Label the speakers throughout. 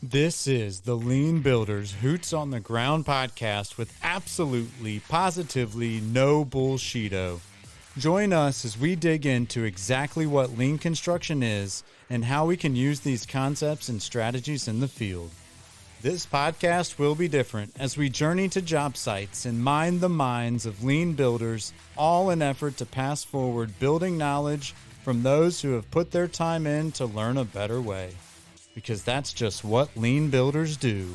Speaker 1: This is the Lean Builders Hoots on the Ground podcast with absolutely, positively no bullshito. Join us as we dig into exactly what lean construction is and how we can use these concepts and strategies in the field. This podcast will be different as we journey to job sites and mine the minds of lean builders, all in effort to pass forward building knowledge from those who have put their time in to learn a better way. Because that's just what lean builders do.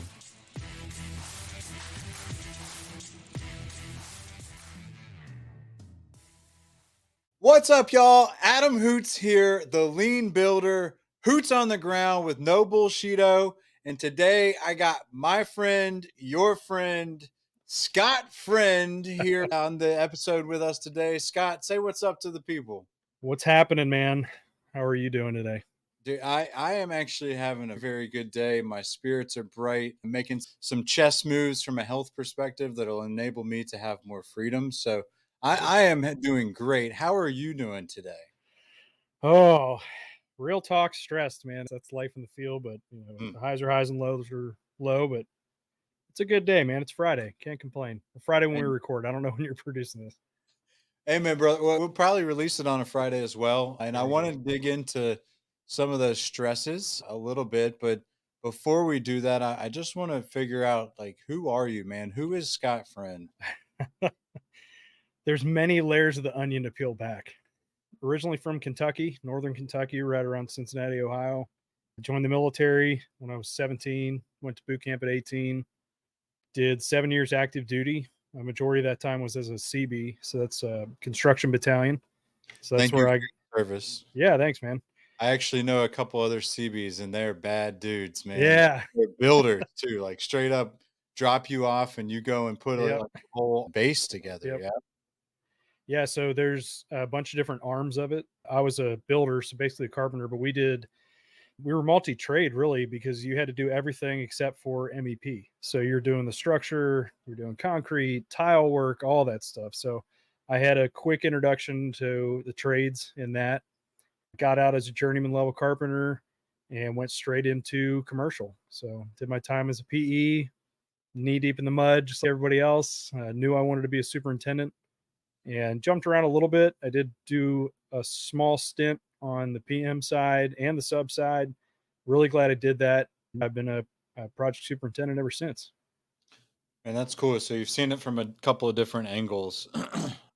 Speaker 1: What's up, y'all? Adam Hoots here, the lean builder, Hoots on the ground with no bullshito. And today I got my friend, your friend, Scott Friend here on the episode with us today. Scott, say what's up to the people.
Speaker 2: What's happening, man? How are you doing today?
Speaker 1: Dude, I am actually having a very good day. My spirits are bright. I'm making some chess moves from a health perspective that'll enable me to have more freedom. So I am doing great. How are you doing today?
Speaker 2: Oh, real talk, stressed, man. That's life in the field, but
Speaker 1: Mm.
Speaker 2: the highs are highs and lows are low, but it's a good day, man. It's Friday. Can't complain. Friday when we
Speaker 1: And,
Speaker 2: record. I don't know when you're producing this.
Speaker 1: hey, man, brother, we'll probably release it on a Friday as well. And I
Speaker 2: There you
Speaker 1: want
Speaker 2: go.
Speaker 1: to dig into some of those stresses a little bit. But before we do that, I just want to figure out, like, who are you, man? Who is Scott Friend?
Speaker 2: There's many layers of the onion to peel back. Originally from Kentucky, northern Kentucky, right around Cincinnati, Ohio. Joined the military when I was 17, went to boot camp at 18, did 7 years active duty. A majority of that time was as a CB, so that's a construction battalion. So that's
Speaker 1: Thank you
Speaker 2: where
Speaker 1: for
Speaker 2: I,
Speaker 1: your service.
Speaker 2: yeah, thanks, man.
Speaker 1: I actually know a couple other CBs, and they're bad dudes, man.
Speaker 2: Yeah,
Speaker 1: They're builders too, like straight up drop you off and you go and put a,
Speaker 2: yep,
Speaker 1: like, a whole base together.
Speaker 2: yep.
Speaker 1: Yeah.
Speaker 2: Yeah, so there's a bunch of different arms of it. I was a builder, so basically a carpenter, but we were multi-trade really because you had to do everything except for MEP. So you're doing the structure, you're doing concrete, tile work, all that stuff. So I had a quick introduction to the trades in that. Got out as a journeyman level carpenter and went straight into commercial. So did my time as a PE, knee deep in the mud, just like everybody else. Knew I wanted to be a superintendent and jumped around a little bit. I did do a small stint on the PM side and the sub side. Really glad I did that. I've been a project superintendent ever since.
Speaker 1: And that's cool. So you've seen it from a couple of different angles.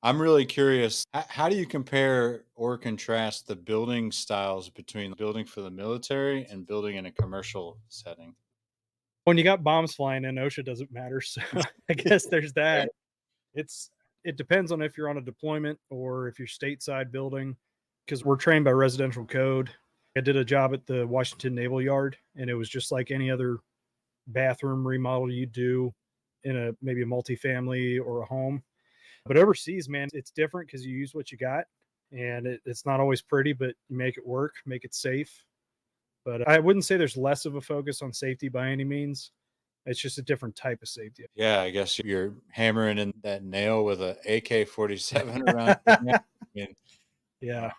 Speaker 1: I'm really curious. How do you compare or contrast the building styles between building for the military and building in a commercial setting?
Speaker 2: When you got bombs flying in, OSHA doesn't matter. So I guess there's that. It's it depends on if you're on a deployment or if you're stateside building, because we're trained by residential code. I did a job at the Washington Naval Yard, and it was just like any other bathroom remodel you do in a maybe a multifamily or a home. But overseas, man, it's different because you use what you got, and it's not always pretty, but you make it work, make it safe. But I wouldn't say there's less of a focus on safety by any means. It's just a different type of safety.
Speaker 1: Yeah, I guess you're hammering in that nail with a AK-47 around your neck. I mean,
Speaker 2: Yeah.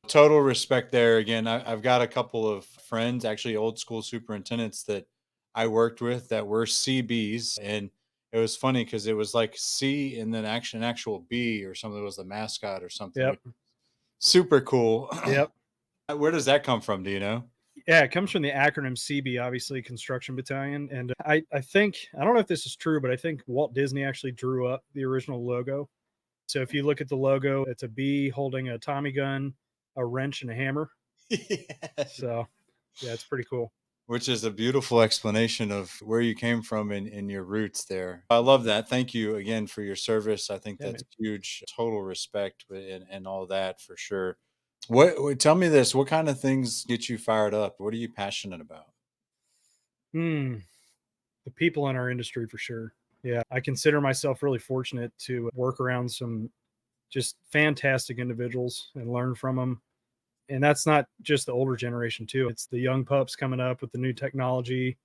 Speaker 1: total respect there. Again, I've got a couple of friends, actually old school superintendents that I worked with that were CBs, and it was funny because it was like C and then an actual B or something was the mascot or something,
Speaker 2: Yep.
Speaker 1: which super cool.
Speaker 2: Yep.
Speaker 1: Where does that come from? Do you know?
Speaker 2: Yeah, it comes from the acronym CB, obviously Construction Battalion. And I think, I don't know if this is true, but I think Walt Disney actually drew up the original logo. So if you look at the logo, it's a bee holding a Tommy gun, a wrench, and a hammer.
Speaker 1: Yeah.
Speaker 2: So yeah, it's pretty cool.
Speaker 1: Which is a beautiful explanation of where you came from in your roots there. I love that. Thank you again for your service. I think
Speaker 2: Yeah,
Speaker 1: that's
Speaker 2: man.
Speaker 1: huge. Total respect and all that for sure. Tell me this, what kind of things get you fired up? What are you passionate about?
Speaker 2: Hmm. The people in our industry for sure. Yeah. I consider myself really fortunate to work around some just fantastic individuals and learn from them. And that's not just the older generation too. It's the young pups coming up with the new technology.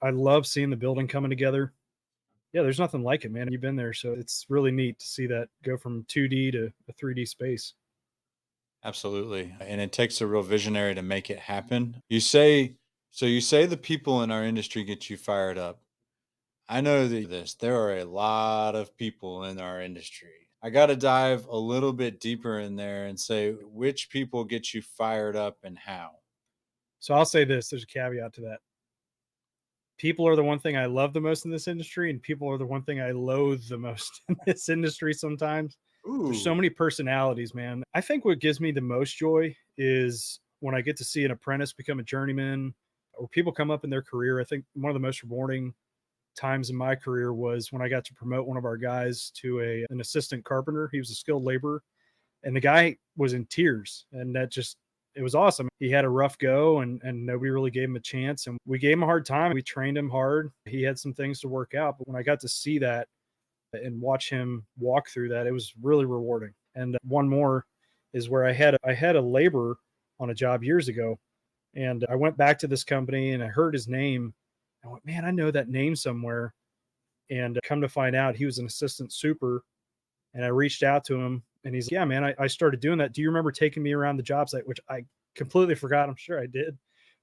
Speaker 2: I love seeing the building coming together. Yeah, there's nothing like it, man. You've been there, so it's really neat to see that go from 2D to a 3D space.
Speaker 1: Absolutely. And it takes a real visionary to make it happen. You say So you say the people in our industry get you fired up. I know that there are a lot of people in our industry. I got to dive a little bit deeper in there and say which people get you fired up and how.
Speaker 2: So I'll say this, there's a caveat to that. People are the one thing I love the most in this industry, and people are the one thing I loathe the most in this industry sometimes. There's so
Speaker 1: Ooh.
Speaker 2: many personalities, man. I think what gives me the most joy is when I get to see an apprentice become a journeyman or people come up in their career. I think one of the most rewarding times in my career was when I got to promote one of our guys to an assistant carpenter. He was a skilled laborer, and the guy was in tears, and that just it was awesome. He had a rough go, and nobody really gave him a chance, and we gave him a hard time. We trained him hard. He had some things to work out, but when I got to see that and watch him walk through that, it was really rewarding. And one more is where I had a laborer on a job years ago, and I went back to this company and I heard his name. I went, man, I know that name somewhere. And come to find out, he was an assistant super. And I reached out to him, and he's like, yeah, man, I started doing that. Do you remember taking me around the job site? Which I completely forgot. I'm sure I did,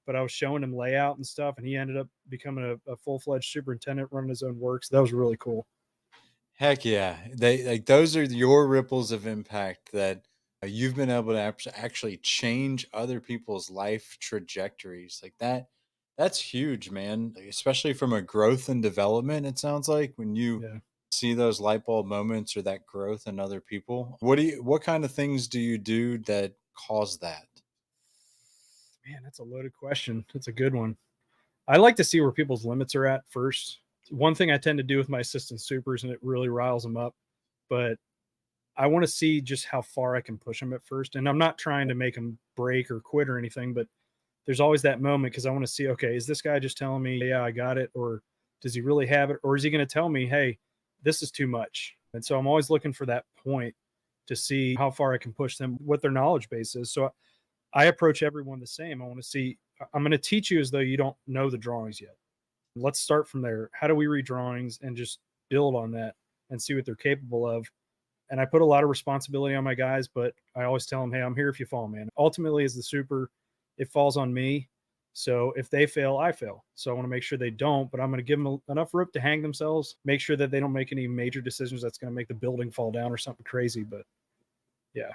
Speaker 2: but I was showing him layout and stuff, and he ended up becoming a full fledged superintendent, running his own work. So that was really cool.
Speaker 1: Heck yeah. They like those are your ripples of impact that you've been able to actually change other people's life trajectories. Like that's huge, man. Like, especially from a growth and development, it sounds like when you
Speaker 2: Yeah.
Speaker 1: see those light bulb moments or that growth in other people. What kind of things do you do that cause that?
Speaker 2: Man, that's a loaded question. That's a good one. I like to see where people's limits are at first. One thing I tend to do with my assistant supers, and it really riles them up, but I want to see just how far I can push them at first. And I'm not trying to make them break or quit or anything, but there's always that moment because I want to see, okay, is this guy just telling me, yeah, I got it? Or does he really have it? Or is he going to tell me, hey, this is too much? And so I'm always looking for that point to see how far I can push them, what their knowledge base is. So I approach everyone the same. I want to see, I'm going to teach you as though you don't know the drawings yet. Let's start from there. How do we read drawings and just build on that and see what they're capable of? And I put a lot of responsibility on my guys, but I always tell them, hey, I'm here if you fall, man. Ultimately, as the super, it falls on me. So if they fail, I fail. So I want to make sure they don't, but I'm going to give them enough rope to hang themselves, make sure that they don't make any major decisions that's going to make the building fall down or something crazy. But yeah,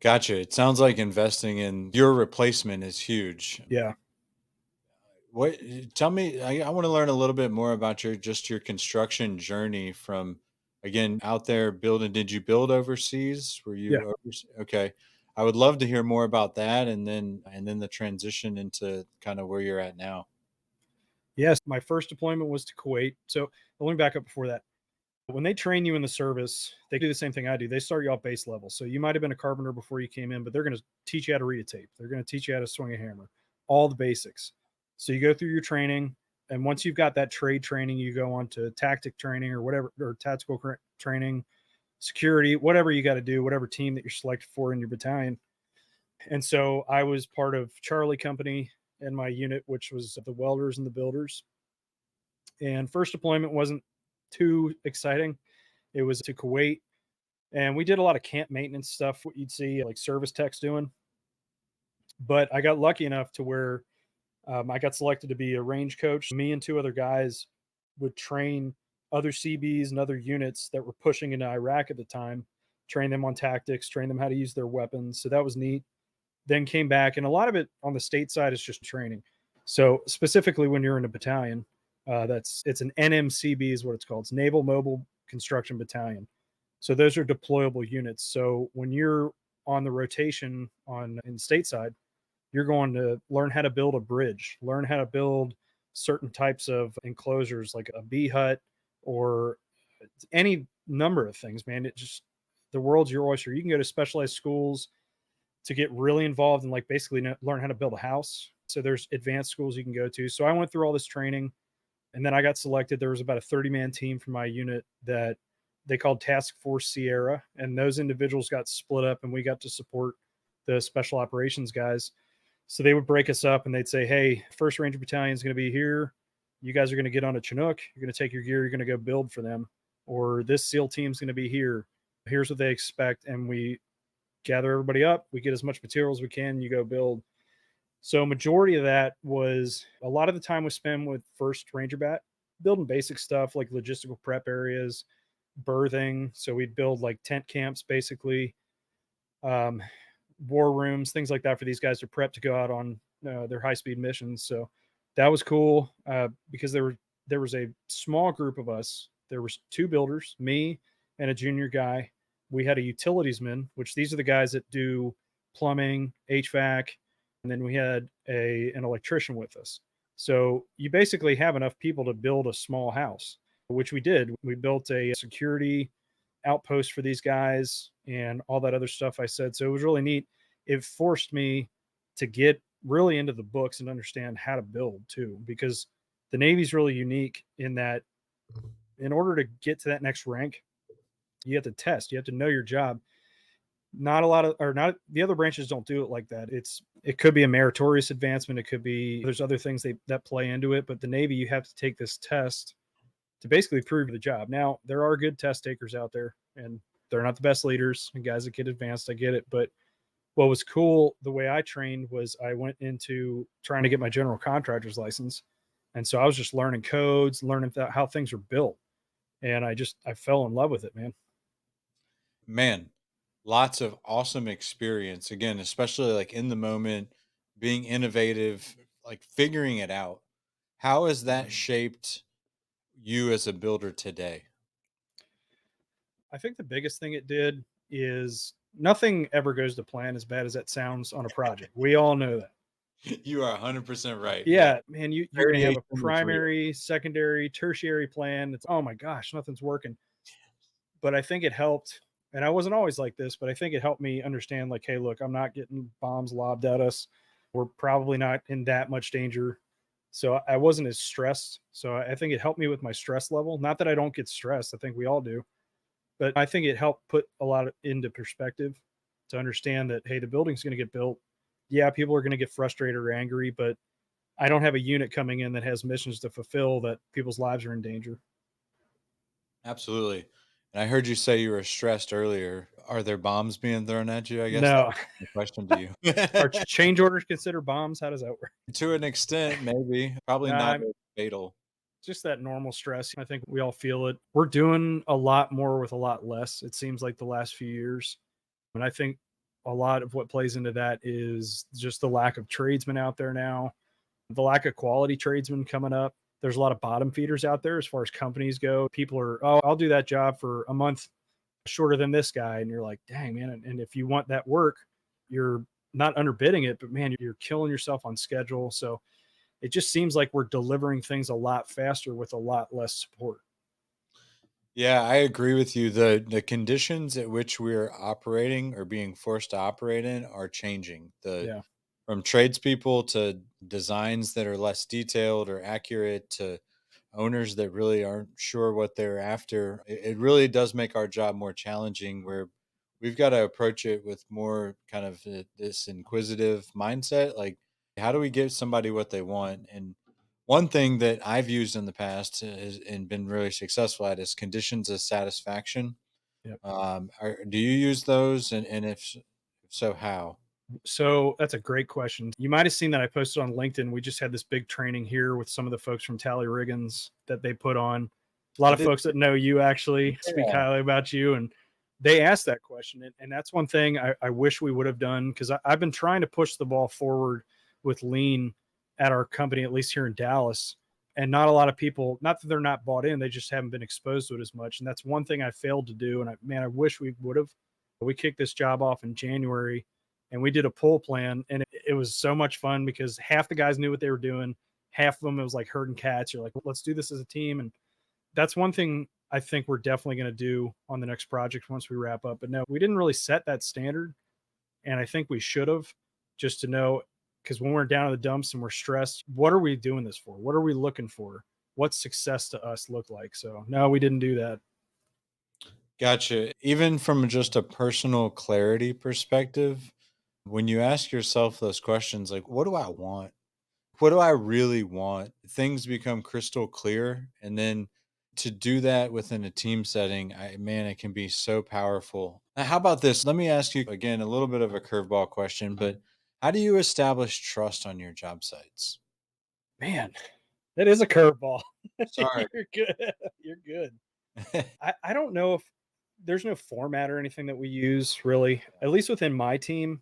Speaker 1: Gotcha. It sounds like investing in your replacement is huge.
Speaker 2: yeah,
Speaker 1: What tell me I want to learn a little bit more about your construction journey from again out there building. Did you build overseas? Were
Speaker 2: yeah.
Speaker 1: you okay. I would love to hear more about that and then the transition into kind of where you're at now.
Speaker 2: Yes, my first deployment was to Kuwait. So let me back up before that. When they train you in the service, they do the same thing I do. They start you off base level. So you might have been a carpenter before you came in, but they're going to teach you how to read a tape. They're going to teach you how to swing a hammer, all the basics. So you go through your training. And once you've got that trade training, you go on to tactic training or whatever, or tactical training, security, whatever you got to do, whatever team that you're selected for in your battalion. And so I was part of Charlie Company in my unit, which was the welders and the builders. And first deployment wasn't too exciting. It was to Kuwait, and we did a lot of camp maintenance stuff. What you'd see like service techs doing, but I got lucky enough to where I got selected to be a range coach. Me and two other guys would train other CBs and other units that were pushing into Iraq at the time, train them on tactics, train them how to use their weapons. So that was neat. Then came back, and a lot of it on the state side is just training. So specifically, when you're in a battalion, it's an NMCB is what it's called. It's Naval Mobile Construction Battalion. So those are deployable units. So when you're on the rotation on in stateside, you're going to learn how to build a bridge, learn how to build certain types of enclosures like a bee hut or any number of things, man. It just the world's your oyster. You can go to specialized schools to get really involved and like basically learn how to build a house. So there's advanced schools you can go to. So I went through all this training and then I got selected. There was about a 30-man team from my unit that they called Task Force Sierra. And those individuals got split up and we got to support the special operations guys. So they would break us up and they'd say, hey, First Ranger Battalion is going to be here. You guys are going to get on a Chinook. You're going to take your gear. You're going to go build for them. Or this SEAL team's going to be here. Here's what they expect. And we gather everybody up. We get as much material as we can. You go build. So majority of that was a lot of the time was spent with First Ranger Bat, building basic stuff like logistical prep areas, berthing. So we'd build like tent camps, basically, um, war rooms, things like that for these guys to prep to go out on their high speed missions. So that was cool because there was a small group of us. There was two builders, me and a junior guy. We had a utilitiesman, which these are the guys that do plumbing, HVAC, and then we had an electrician with us. So you basically have enough people to build a small house, which we did. We built a security outpost for these guys and all that other stuff I said. So it was really neat. It forced me to get really into the books and understand how to build too, because the Navy's really unique in that in order to get to that next rank, you have to test, you have to know your job. Not a lot of, or not the other branches don't do it like that. It could be a meritorious advancement. It could be, there's other things that play into it, but the Navy, you have to take this test to basically prove the job. Now, there are good test takers out there, and they're not the best leaders and guys that get advanced. I get it. But what was cool, the way I trained was I went into trying to get my general contractor's license. And so I was just learning codes, learning how things are built. And I fell in love with it, man.
Speaker 1: Man, lots of awesome experience. Again, especially like in the moment, being innovative, like figuring it out. How has that shaped you as a builder today?
Speaker 2: I think the biggest thing it did is nothing ever goes to plan, as bad as that sounds on a project. We all know that.
Speaker 1: You are 100% right. Yeah.
Speaker 2: Yeah, man, you're gonna have
Speaker 1: Variation
Speaker 2: a
Speaker 1: is real.
Speaker 2: primary, secondary, tertiary plan. It's, oh my gosh, nothing's working. But I think it helped, and I wasn't always like this, but I think it helped me understand, like, hey, look, I'm not getting bombs lobbed at us. We're probably not in that much danger. So I wasn't as stressed. So I think it helped me with my stress level. Not that I don't get stressed. I think we all do, but I think it helped put a lot into perspective to understand that, hey, the building's going to get built. Yeah, people are going to get frustrated or angry, but I don't have a unit coming in that has missions to fulfill that people's lives are in danger.
Speaker 1: Absolutely. And I heard you say you were stressed earlier. Are there bombs being thrown at you? I guess that
Speaker 2: No,
Speaker 1: was the question to you.
Speaker 2: are change orders considered bombs? How does that work?
Speaker 1: To an extent, maybe. Probably not
Speaker 2: Nah,
Speaker 1: as fatal.
Speaker 2: just that normal stress. I think we all feel it. We're doing a lot more with a lot less. It seems like the last few years. And I think a lot of what plays into that is just the lack of tradesmen out there now, the lack of quality tradesmen coming up. There's a lot of bottom feeders out there as far as companies go. People are, oh, I'll do that job for a month shorter than this guy. And you're like, dang, man. And if you want that work, you're not underbidding it, but man, you're killing yourself on schedule. So it just seems like we're delivering things a lot faster with a lot less support.
Speaker 1: Yeah, I agree with you. The conditions at which we're operating or being forced to operate in are changing. The
Speaker 2: Yeah.
Speaker 1: From tradespeople to designs that are less detailed or accurate to owners that really aren't sure what they're after. It really does make our job more challenging where we've got to approach it with more kind of this inquisitive mindset. Like, how do we give somebody what they want? And one thing that I've used in the past and been really successful at is conditions of satisfaction.
Speaker 2: Yep.
Speaker 1: Do you use those? And if so, how?
Speaker 2: So that's a great question. You might have seen that I posted on LinkedIn. We just had this big training here with some of the folks from Tally Riggins that they put on. A lot
Speaker 1: I
Speaker 2: of
Speaker 1: did.
Speaker 2: folks that know you actually speak
Speaker 1: Yeah.
Speaker 2: highly about you. And they asked that question. And that's one thing I wish we would have done because I've been trying to push the ball forward with lean at our company, at least here in Dallas. And not a lot of people, not that they're not bought in, they just haven't been exposed to it as much. And that's one thing I failed to do. And I wish we would have. We kicked this job off in January and we did a pull plan, and it was so much fun because half the guys knew what they were doing. Half of them, it was like herding cats. You're like, let's do this as a team. And that's one thing I think we're definitely going to do on the next project once we wrap up. But no, we didn't really set that standard. And I think we should have, just to know, because when we're down in the dumps and we're stressed, what are we doing this for? What are we looking for? What's success to us look like? So no, we didn't do that.
Speaker 1: Gotcha. Even from just a personal clarity perspective, when you ask yourself those questions, like, what do I want? What do I really want? Things become crystal clear. And then to do that within a team setting, man, it can be so powerful. Now, how about this? Let me ask you again a little bit of a curveball question, but How do you establish trust on your job sites?
Speaker 2: Man, that is a curveball.
Speaker 1: Sorry.
Speaker 2: You're good. You're good. I don't know if there's no format or anything that we use really, at least within my team.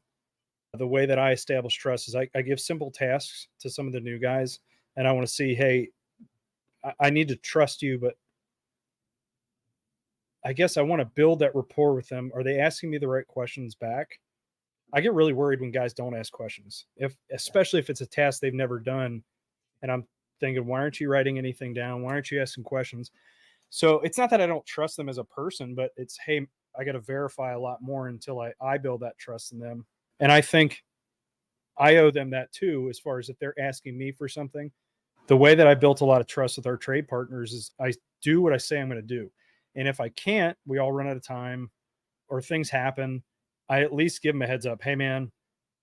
Speaker 2: The way that I establish trust is I give simple tasks to some of the new guys, and I want to see, hey, I need to trust you, but I guess I want to build that rapport with them. Are they asking me the right questions back? I get really worried when guys don't ask questions, if especially if it's a task they've never done, and I'm thinking, why aren't you writing anything down? Why aren't you asking questions? So it's not that I don't trust them as a person, but it's, hey, I got to verify a lot more until I build that trust in them. And I think I owe them that too, as far as if they're asking me for something. The way that I built a lot of trust with our trade partners is I do what I say I'm going to do. And if I can't, we all run out of time or things happen. I at least give them a heads up. Hey, man,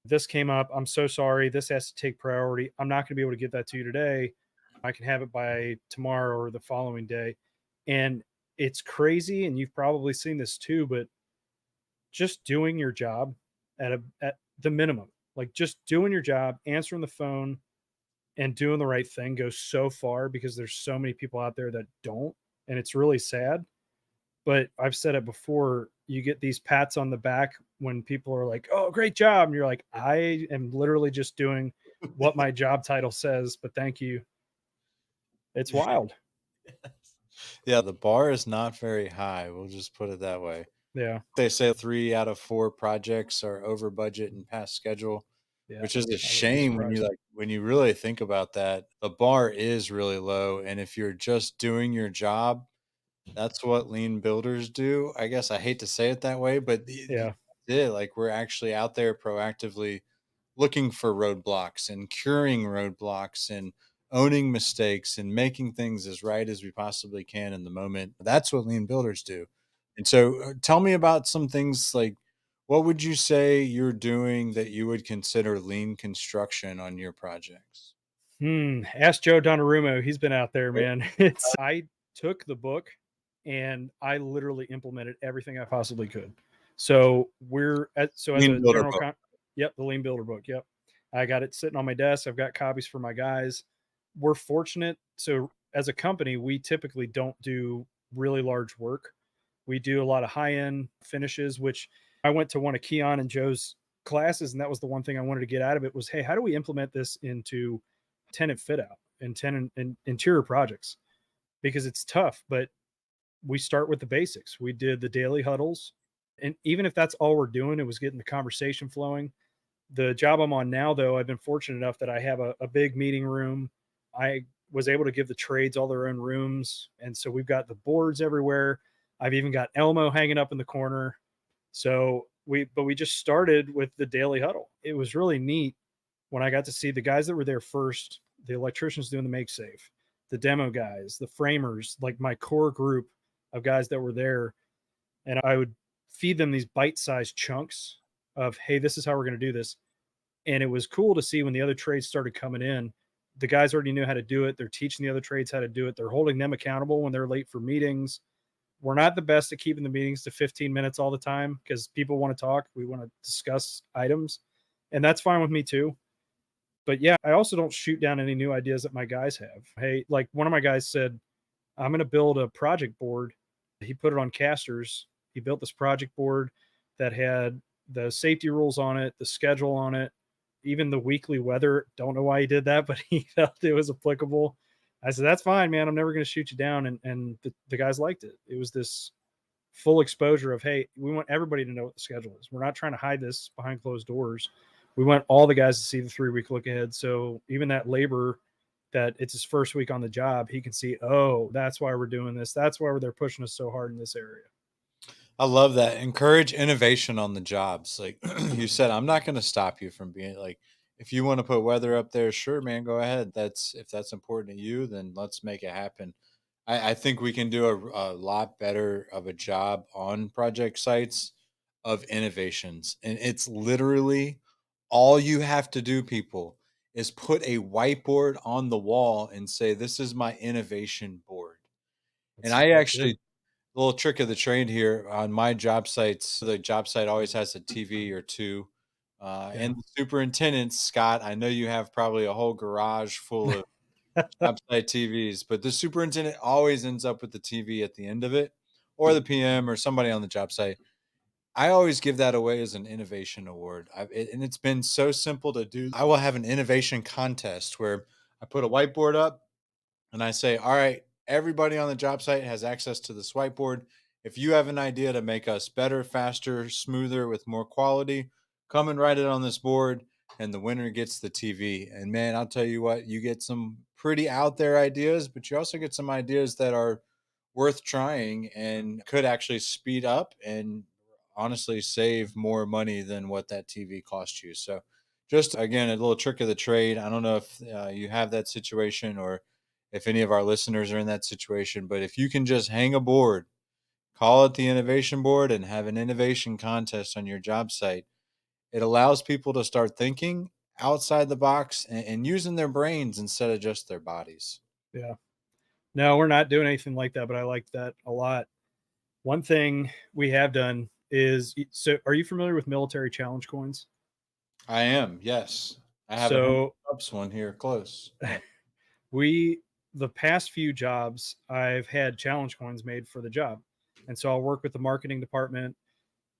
Speaker 2: this came up. I'm so sorry. This has to take priority. I'm not going to be able to get that to you today. I can have it by tomorrow or the following day. And it's crazy. And you've probably seen this too, but just doing your job at the minimum, like just doing your job, answering the phone, and doing the right thing goes so far because there's so many people out there that don't, and it's really sad. But I've said it before, you get these pats on the back when people are like, "Oh, great job." And you're like, "I am literally just doing what my job title says, but thank you." It's wild.
Speaker 1: Yeah, the bar is not very high. We'll just put it that way.
Speaker 2: Yeah.
Speaker 1: They say 3 out of 4 projects are over budget and past schedule,
Speaker 2: Yeah.
Speaker 1: which is a
Speaker 2: I wouldn't be
Speaker 1: shame when
Speaker 2: surprised.
Speaker 1: you really think about that. The bar is really low, and if you're just doing your job, that's what lean builders do. I guess I hate to say it that way, but
Speaker 2: Yeah.
Speaker 1: like we're actually out there proactively looking for roadblocks and curing roadblocks and owning mistakes and making things as right as we possibly can in the moment. That's what lean builders do. And so tell me about some things like what would you say you're doing that you would consider lean construction on your projects?
Speaker 2: Ask Joe Donnarumma. He's been out there,
Speaker 1: Right.
Speaker 2: man. It's I took the book and I literally implemented everything I possibly could. So as
Speaker 1: Lean
Speaker 2: a
Speaker 1: builder
Speaker 2: general
Speaker 1: book.
Speaker 2: yep, the Lean Builder book. Yep. I got it sitting on my desk. I've got copies for my guys. We're fortunate. So as a company, we typically don't do really large work. We do a lot of high end finishes, which I went to one of Keon and Joe's classes, and that was the one thing I wanted to get out of it was, hey, how do we implement this into tenant fit out and tenant and interior projects? Because it's tough, but we start with the basics. We did the daily huddles. And even if that's all we're doing, it was getting the conversation flowing. The job I'm on now, though, I've been fortunate enough that I have a big meeting room. I was able to give the trades all their own rooms. And so we've got the boards everywhere. I've even got Elmo hanging up in the corner. So we just started with the daily huddle. It was really neat when I got to see the guys that were there first, the electricians doing the make safe, the demo guys, the framers, like my core group of guys that were there. And I would feed them these bite-sized chunks of, hey, this is how we're going to do this. And it was cool to see when the other trades started coming in. The guys already knew how to do it. They're teaching the other trades how to do it. They're holding them accountable when they're late for meetings. We're not the best at keeping the meetings to 15 minutes all the time because people want to talk. We want to discuss items. And that's fine with me too. But yeah, I also don't shoot down any new ideas that my guys have. Hey, like one of my guys said, I'm going to build a project board. He put it on casters. He built this project board that had the safety rules on it, the schedule on it, even the weekly weather. Don't know why he did that, but he felt it was applicable. I said, that's fine, man. I'm never going to shoot you down. And the guys liked it. It was this full exposure of, hey, we want everybody to know what the schedule is. We're not trying to hide this behind closed doors. We want all the guys to see the 3 week look ahead. So even that labor that it's his first week on the job, he can see, oh, that's why we're doing this. That's why they're pushing us so hard in this area.
Speaker 1: I love that. Encourage innovation on the jobs. Like you said, I'm not going to stop you from being like, if you want to put weather up there, sure, man, go ahead. That's if that's important to you, then let's make it happen. I think we can do a lot better of a job on project sites of innovations. And it's literally all you have to do, people, is put a whiteboard on the wall and say, this is my innovation board. And I
Speaker 2: That's
Speaker 1: actually
Speaker 2: it.
Speaker 1: little trick of the trade here on my job sites. The job site always has a TV or two
Speaker 2: Yeah.
Speaker 1: And the superintendent, Scott, I know you have probably a whole garage full of job site TVs, but the superintendent always ends up with the TV at the end of it, or the PM or somebody on the job site. I always give that away as an innovation award. And it's been so simple to do. I will have an innovation contest where I put a whiteboard up and I say, all right, everybody on the job site has access to this whiteboard. If you have an idea to make us better, faster, smoother, with more quality, come and write it on this board. And the winner gets the TV. And man, I'll tell you what, you get some pretty out there ideas, but you also get some ideas that are worth trying and could actually speed up and honestly save more money than what that TV cost you. So, just again, a little trick of the trade. I don't know if you have that situation or if any of our listeners are in that situation, but if you can just hang a board, call it the innovation board, and have an innovation contest on your job site, it allows people to start thinking outside the box and using their brains instead of just their bodies.
Speaker 2: Yeah. No, we're not doing anything like that, but I like that a lot. One thing we have done is, so are you familiar with military challenge coins?
Speaker 1: I am, yes. I have a Henry
Speaker 2: So
Speaker 1: Phelps one here close. Yeah.
Speaker 2: we, the past few jobs, I've had challenge coins made for the job. And so I'll work with the marketing department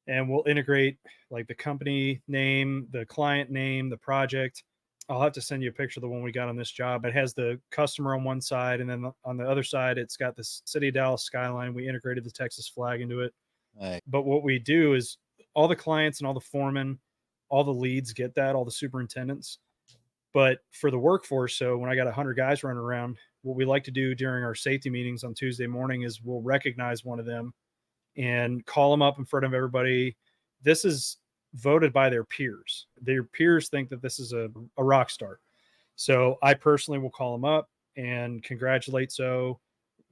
Speaker 2: and we'll integrate like the company name, the client name, the project. I'll have to send you a picture of the one we got on this job. It has the customer on one side, and then on the other side, it's got the city of Dallas skyline. We integrated the Texas flag into it.
Speaker 1: Hey,
Speaker 2: But what we do is all the clients and all the foremen, all the leads get that, all the superintendents. But for the workforce, so when I got 100 guys running around, what we like to do during our safety meetings on Tuesday morning is we'll recognize one of them and call them up in front of everybody. This is voted by their peers. Their peers think that this is a rock star. So I personally will call them up and congratulate. So,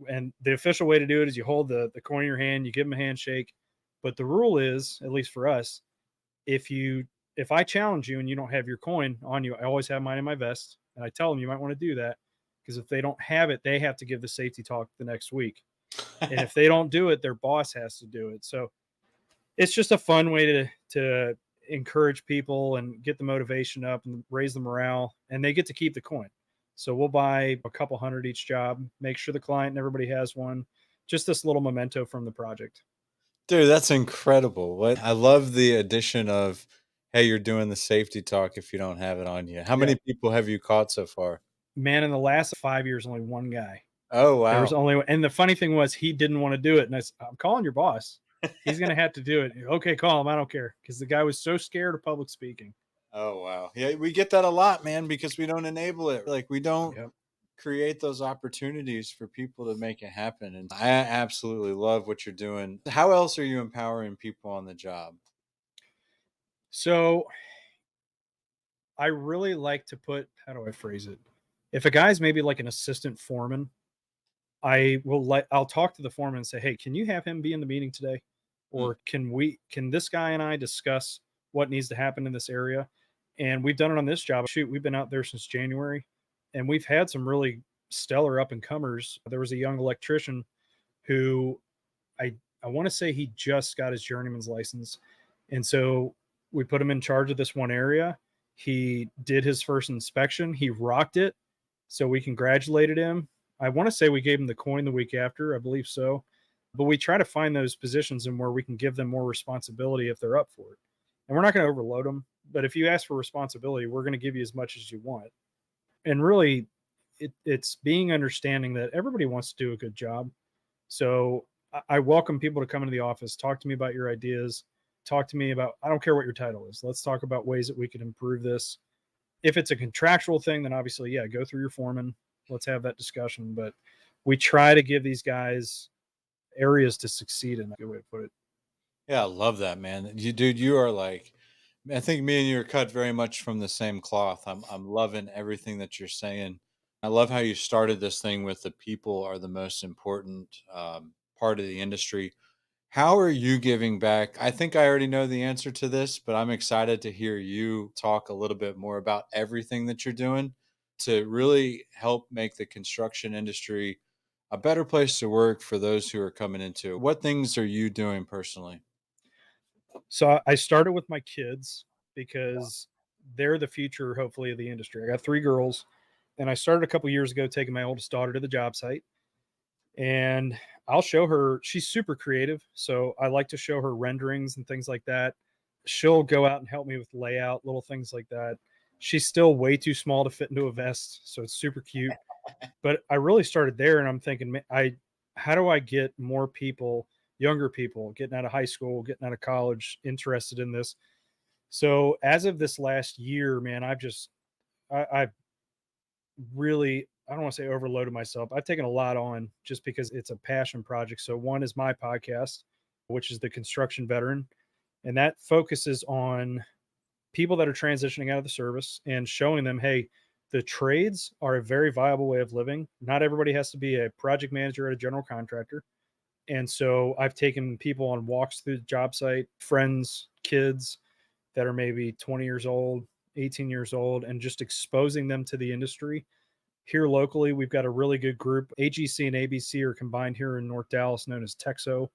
Speaker 2: and the official way to do it is you hold the coin in your hand, you give them a handshake. But the rule is, at least for us, if you if I challenge you and you don't have your coin on you, I always have mine in my vest, and I tell them you might want to do that because if they don't have it, they have to give the safety talk the next week, and if they don't do it, their boss has to do it. So it's just a fun way to encourage people and get the motivation up and raise the morale, and they get to keep the coin. So we'll buy a couple hundred each job, make sure the client and everybody has one. Just this little memento from the project.
Speaker 1: dude, that's incredible. What I love the addition of, hey, you're doing the safety talk if you don't have it on you. How
Speaker 2: Yeah,
Speaker 1: many people have you caught so far?
Speaker 2: man. In the last 5 years, only one guy.
Speaker 1: Oh,
Speaker 2: There was
Speaker 1: wow.
Speaker 2: only, and the funny thing was he didn't want to do it, and I'm calling your boss. He's gonna have to do it. Okay, call him. I don't care because the guy was so scared of public speaking.
Speaker 1: Oh, wow. Yeah, we get that a lot, man, because we don't enable it. Like, we don't
Speaker 2: Yep.
Speaker 1: create those opportunities for people to make it happen. And I absolutely love what you're doing. How else are you empowering people on the job?
Speaker 2: So I really like to put, how do I phrase it? If a guy's maybe like an assistant foreman, I'll talk to the foreman and say, "Hey, can you have him be in the meeting today?
Speaker 1: Mm,
Speaker 2: Or can this guy and I discuss what needs to happen in this area?" And we've done it on this job. Shoot, we've been out there since January and we've had some really stellar up and comers. There was a young electrician who I I want to say he just got his journeyman's license. And so we put him in charge of this one area. He did his first inspection. He rocked it. So we congratulated him. I want to say we gave him the coin the week after. I believe so. But we try to find those positions and where we can give them more responsibility if they're up for it. And we're not going to overload them. But if you ask for responsibility, we're going to give you as much as you want. And really, it's being understanding that everybody wants to do a good job. So I welcome people to come into the office, talk to me about your ideas, talk to me about, I don't care what your title is. Let's talk about ways that we can improve this. If it's a contractual thing, then obviously, yeah, go through your foreman. Let's have that discussion. But we try to give these guys areas to succeed in. A good way to put it.
Speaker 1: yeah, I love that, man. Dude, you are like, I think me and you are cut very much from the same cloth. I'm loving everything that you're saying. I love how you started this thing with the people are the most important part of the industry. How are you giving back? I think I already know the answer to this, but I'm excited to hear you talk a little bit more about everything that you're doing to really help make the construction industry a better place to work for those who are coming into it. What things are you doing personally?
Speaker 2: So I started with my kids. because they're the future, hopefully, of the industry. I got 3 girls, and I started a couple years ago taking my oldest daughter to the job site, and I'll show her. She's super creative, so I like to show her renderings and things like that. She'll go out and help me with layout, little things like that. She's still way too small to fit into a vest, so it's super cute. But I really started there, and I'm thinking, how do I get more people, younger people, getting out of high school, getting out of college, interested in this? So as of this last year, man, I've really, I don't want to say overloaded myself. I've taken a lot on just because it's a passion project. So one is my podcast, which is the Construction Veteran, and that focuses on people that are transitioning out of the service and showing them, hey, the trades are a very viable way of living. Not everybody has to be a project manager at a general contractor. And so I've taken people on walks through the job site, friends, kids that are maybe 20 years old, 18 years old, and just exposing them to the industry. Here locally, we've got a really good group. AGC and ABC are combined here in North Dallas, known as Texo.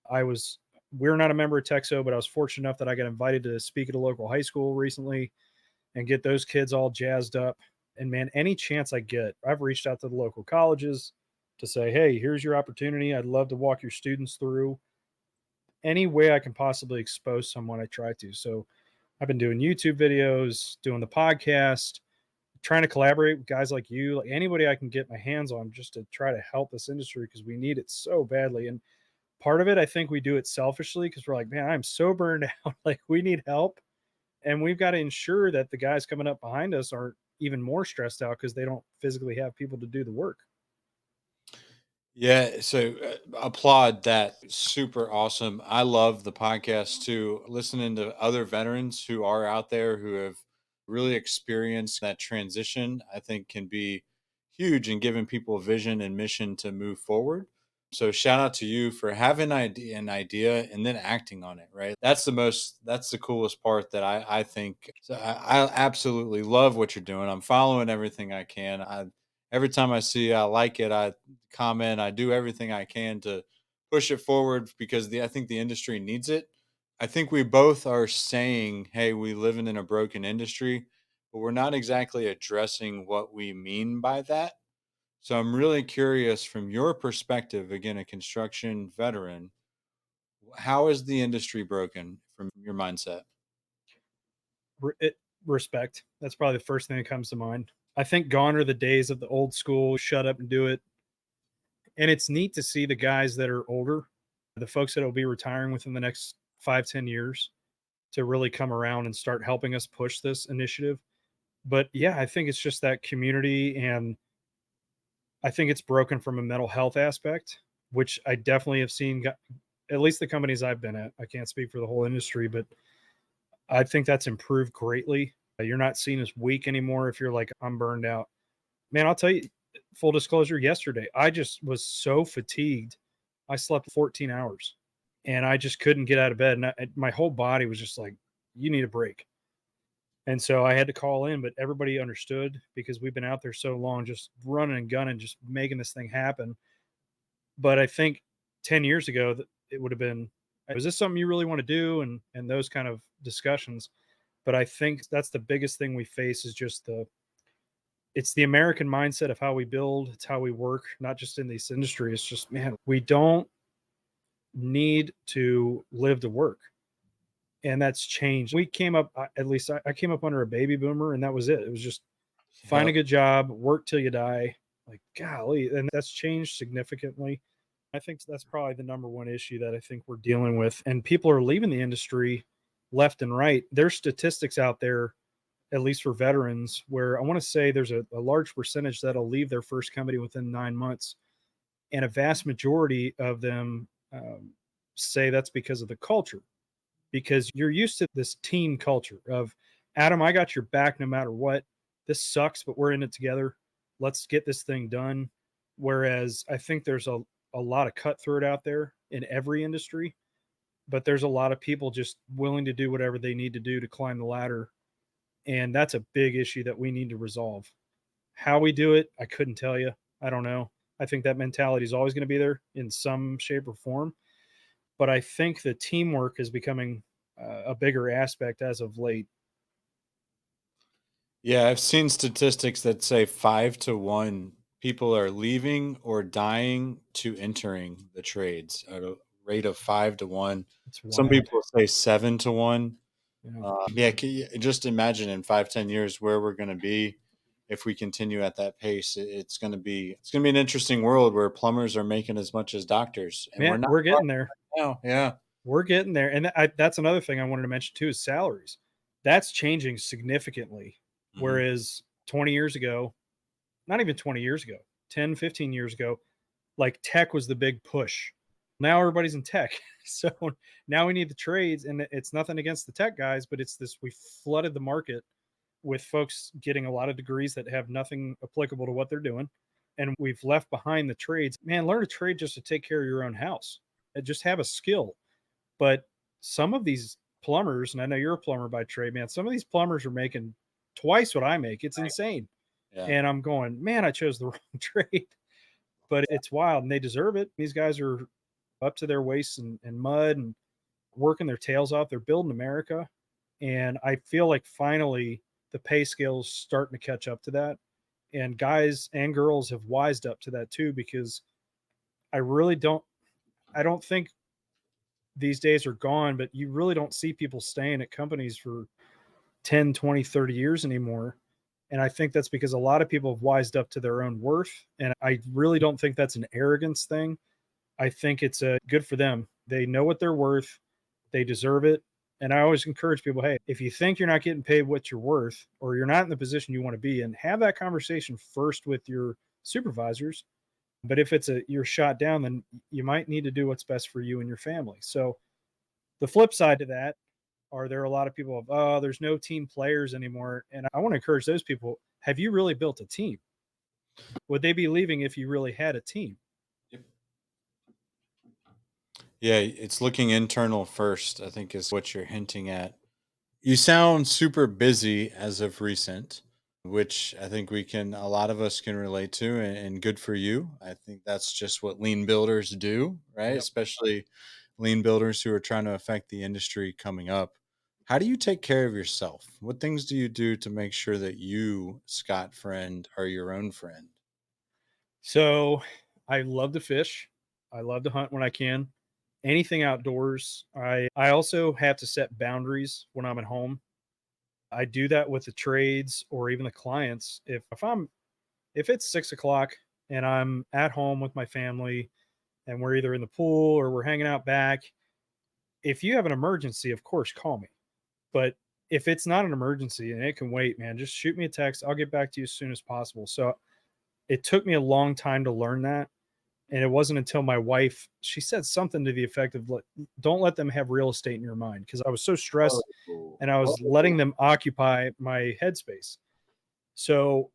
Speaker 2: I was we're not a member of Texo, but I was fortunate enough that I got invited to speak at a local high school recently and get those kids all jazzed up. And man, any chance I get, I've reached out to the local colleges to say, hey, here's your opportunity. I'd love to walk your students through any way I can possibly expose someone. I try to. So I've been doing YouTube videos, doing the podcast, trying to collaborate with guys like you, like anybody I can get my hands on just to try to help this industry because we need it so badly. And part of it, I think we do it selfishly because we're like, man, I'm so burned out. Like we need help. And we've got to ensure that the guys coming up behind us aren't even more stressed out because they don't physically have people to do the work.
Speaker 1: Yeah, so applaud that. Super awesome. I love the podcast too. Listening to other veterans who are out there who have really experienced that transition, I think can be huge in giving people a vision and mission to move forward. So shout out to you for having an idea and then acting on it, right? That's the coolest part that I think. So I absolutely love what you're doing. I'm following everything I can. Every time I see I like it, I comment. I do everything I can to push it forward because I think the industry needs it. I think we both are saying, "Hey, we live in a broken industry," but we're not exactly addressing what we mean by that. So I'm really curious from your perspective, again, a construction veteran, how is the industry broken from your mindset?
Speaker 2: Respect. That's probably the first thing that comes to mind. I think gone are the days of the old school, shut up and do it. And it's neat to see the guys that are older, the folks that will be retiring within the next 5, 10 years to really come around and start helping us push this initiative. But yeah, I think it's just that community. And I think it's broken from a mental health aspect, which I definitely have seen, at least the companies I've been at. I can't speak for the whole industry, but I think that's improved greatly. You're not seen as weak anymore if you're like, I'm burned out. Man, I'll tell you, full disclosure, yesterday, I just was so fatigued. I slept 14 hours and I just couldn't get out of bed. And my whole body was just like, you need a break. And so I had to call in, but everybody understood because we've been out there so long, just running and gunning, just making this thing happen. But I think 10 years ago, that it would have been, is this something you really want to do? And those kind of discussions. But I think that's the biggest thing we face is just it's the American mindset of how we build, it's how we work, not just in this industry. It's just, man, we don't need to live to work. And that's changed. We came up, at least I came up under a baby boomer, and that was it. It was just find a
Speaker 1: Yep.
Speaker 2: good job, work till you die. Like, golly. And that's changed significantly. I think that's probably the number one issue that I think we're dealing with. And people are leaving the industry left and right. There's statistics out there, at least for veterans, where I want to say there's a large percentage that'll leave their first company within 9 months. And a vast majority of them say that's because of the culture, because you're used to this team culture of, Adam, I got your back no matter what. This sucks, but we're in it together. Let's get this thing done. Whereas I think there's a lot of cutthroat out there in every industry, but there's a lot of people just willing to do whatever they need to do to climb the ladder. And that's a big issue that we need to resolve. How we do it, I couldn't tell you. I don't know. I think that mentality is always going to be there in some shape or form. But I think the teamwork is becoming a bigger aspect as of late.
Speaker 1: Yeah, I've seen statistics that say 5 to 1 people are leaving or dying to entering the trades at a rate of 5 to 1.
Speaker 2: It's
Speaker 1: Some
Speaker 2: wild.
Speaker 1: people say 7 to 1.
Speaker 2: Yeah.
Speaker 1: Yeah, can you just imagine in 5, 10 years where we're going to be if we continue at that pace? It's going to be an interesting world where plumbers are making as much as doctors, and we're
Speaker 2: Man,
Speaker 1: not
Speaker 2: we're
Speaker 1: far
Speaker 2: getting there.
Speaker 1: now. Yeah.
Speaker 2: We're getting there. And that's another thing I wanted to mention too is salaries. That's changing significantly.
Speaker 1: Hmm.
Speaker 2: Whereas 20 years ago, not even 20 years ago, 10, 15 years ago, like tech was the big push. Now everybody's in tech. So now we need the trades. And it's nothing against the tech guys, but it's this we flooded the market with folks getting a lot of degrees that have nothing applicable to what they're doing. And we've left behind the trades. Man, learn a trade just to take care of your own house. Just have a skill. But some of these plumbers, and I know you're a plumber by trade, man, some of these plumbers are making twice what I make. It's
Speaker 1: Right.
Speaker 2: insane.
Speaker 1: Yeah.
Speaker 2: And I'm going, man, I chose the wrong trade. But it's wild and they deserve it. These guys are up to their waists in mud and working their tails off. They're building America. And I feel like finally the pay scale's starting to catch up to that. And guys and girls have wised up to that too, because I really don't I don't think these days are gone, but you really don't see people staying at companies for 10, 20, 30 years anymore. And I think that's because a lot of people have wised up to their own worth. And I really don't think that's an arrogance thing. I think it's a good for them. They know what they're worth, they deserve it. And I always encourage people, hey, if you think you're not getting paid what you're worth, or you're not in the position you want to be in, have that conversation first with your supervisors. But if it's a you're shot down, then you might need to do what's best for you and your family. So the flip side to that are there are a lot of people of, oh, there's no team players anymore. And I want to encourage those people. Have you really built a team? Would they be leaving if you really had a team?
Speaker 1: Yep. Yeah, it's looking internal first, I think is what you're hinting at. You sound super busy as of recent, which I think a lot of us can relate to, and good for you. I think that's just what lean builders do, right?
Speaker 2: Yep.
Speaker 1: Especially lean builders who are trying to affect the industry coming up. How do you take care of yourself? What things do you do to make sure that you, Scott friend, are your own friend?
Speaker 2: So I love to fish. I love to hunt when I can. Anything outdoors. I also have to set boundaries when I'm at home. I do that with the trades or even the clients. If it's 6 o'clock and I'm at home with my family and we're either in the pool or we're hanging out back, if you have an emergency, of course, call me. But if it's not an emergency and it can wait, man, just shoot me a text. I'll get back to you as soon as possible. So it took me a long time to learn that. And it wasn't until my wife, she said something to the effect of, don't let them have real estate in your mind. Cause I was so stressed
Speaker 1: Oh,
Speaker 2: and I was letting
Speaker 1: oh,
Speaker 2: them occupy my headspace. So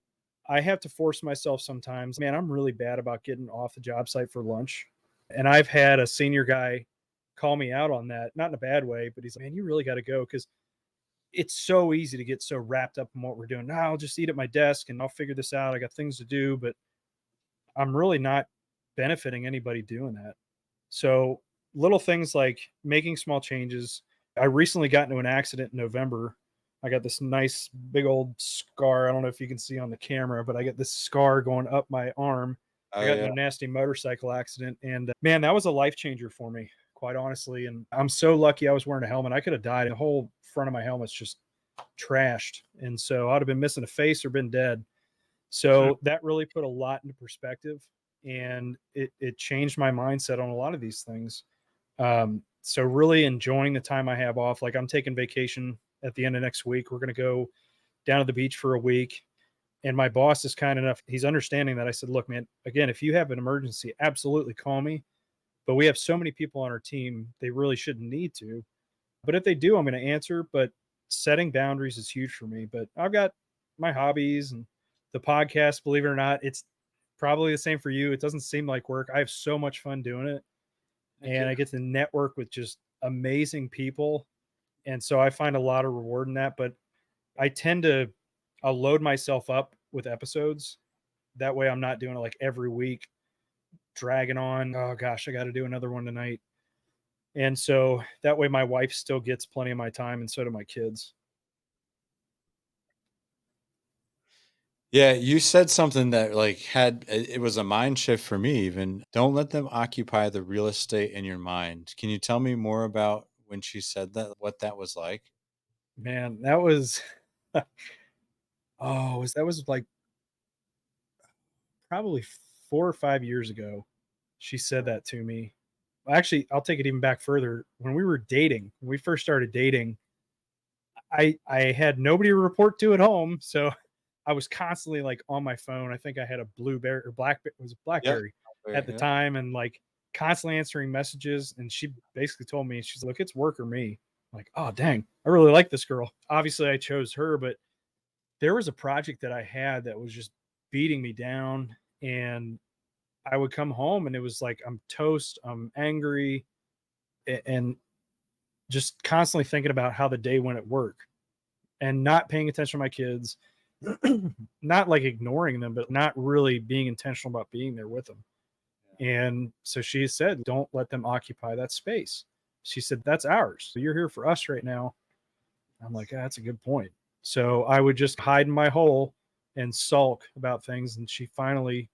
Speaker 2: I have to force myself sometimes. Man, I'm really bad about getting off the job site for lunch. And I've had a senior guy call me out on that, not in a bad way, but he's like, man, you really got to go because it's so easy to get so wrapped up in what we're doing. Now I'll just eat at my desk and I'll figure this out. I got things to do, but I'm really not benefiting anybody doing that. So little things like making small changes. I recently got into an accident in November. I got this nice big old scar. I don't know if you can see on the camera, but I got this scar going up my arm. I got in
Speaker 1: yeah.
Speaker 2: a nasty motorcycle accident, and man, that was a life changer for me, quite honestly. And I'm so lucky I was wearing a helmet. I could have died. The whole front of my helmet's just trashed, and so I'd have been missing a face or been dead. So that really put a lot into perspective, and it changed my mindset on a lot of these things. So really enjoying the time I have off. Like I'm taking vacation at the end of next week. We're going to go down to the beach for a week. And my boss is kind enough. He's understanding that I said, look, man, again, if you have an emergency, absolutely call me. But we have so many people on our team, they really shouldn't need to. But if they do, I'm going to answer. But setting boundaries is huge for me. But I've got my hobbies and the podcast, believe it or not, it's probably the same for you. It doesn't seem like work. I have so much fun doing it,
Speaker 1: Thank
Speaker 2: and
Speaker 1: you.
Speaker 2: I get to network with just amazing people. And so I find a lot of reward in that. But I tend to I'll load myself up with episodes. That way I'm not doing it like every week, dragging on. Oh gosh, I got to do another one tonight. And so that way my wife still gets plenty of my time and so do my kids.
Speaker 1: Yeah, you said something that like had it was a mind shift for me even. Don't let them occupy the real estate in your mind. Can you tell me more about when she said that, what that was like?
Speaker 2: Man, that was that was like probably 4 or 5 years ago. She said that to me. Actually, I'll take it even back further. When we were dating, when we first started dating, I had nobody to report to at home, so I was constantly like on my phone. I think I had a Blueberry or Blackberry, it was a
Speaker 1: Yep.
Speaker 2: BlackBerry at the
Speaker 1: Yeah.
Speaker 2: time, and like constantly answering messages. And she basically told me, she's like, "It's work or me." I'm like, oh dang, I really like this girl. Obviously, I chose her, but there was a project that I had that was just beating me down, and I would come home and it was like I'm toast, I'm angry, and just constantly thinking about how the day went at work and not paying attention to my kids, not like ignoring them, but not really being intentional about being there with them. And so she said, "Don't let them occupy that space." She said, "That's ours. So you're here for us right now." I'm like, "Ah, that's a good point." So I would just hide in my hole and sulk about things. And she finally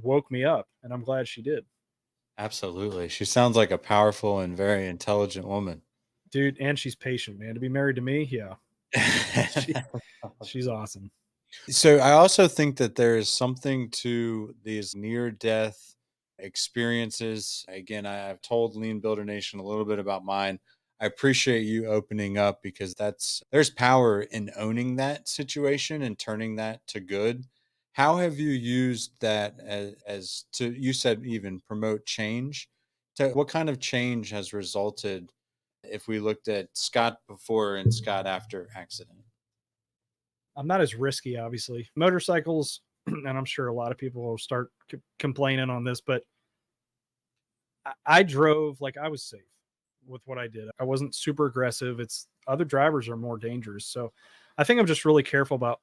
Speaker 2: woke me up. And I'm glad she did.
Speaker 1: Absolutely. She sounds like a powerful and very intelligent woman.
Speaker 2: Dude, and she's patient, man. To be married to me, yeah. She she's awesome.
Speaker 1: So I also think that there is something to these near death experiences. Again, I've told Lean Builder Nation a little bit about mine. I appreciate you opening up because there's power in owning that situation and turning that to good. How have you used that as to, you said, even promote change? To what kind of change has resulted if we looked at Scott before and Scott after accident?
Speaker 2: I'm not as risky, obviously. Motorcycles, and I'm sure a lot of people will start complaining on this, but I drove like I was safe with what I did. I wasn't super aggressive. It's other drivers are more dangerous. So I think I'm just really careful about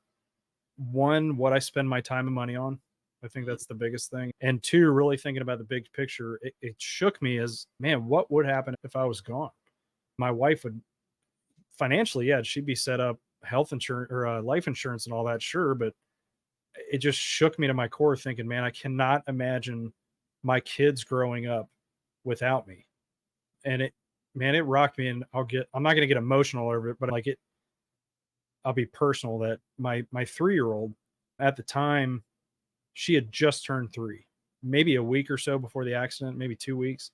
Speaker 2: one, what I spend my time and money on. I think that's the biggest thing. And two, really thinking about the big picture. It shook me as, man, what would happen if I was gone? My wife would financially, yeah, she'd be set up health insurance or life insurance and all that, sure. But it just shook me to my core thinking, man, I cannot imagine my kids growing up without me. And it, man, it rocked me. And I'm not going to get emotional over it, but like I'll be personal that my 3 year old at the time, she had just turned 3, maybe a week or so before the accident, maybe 2 weeks.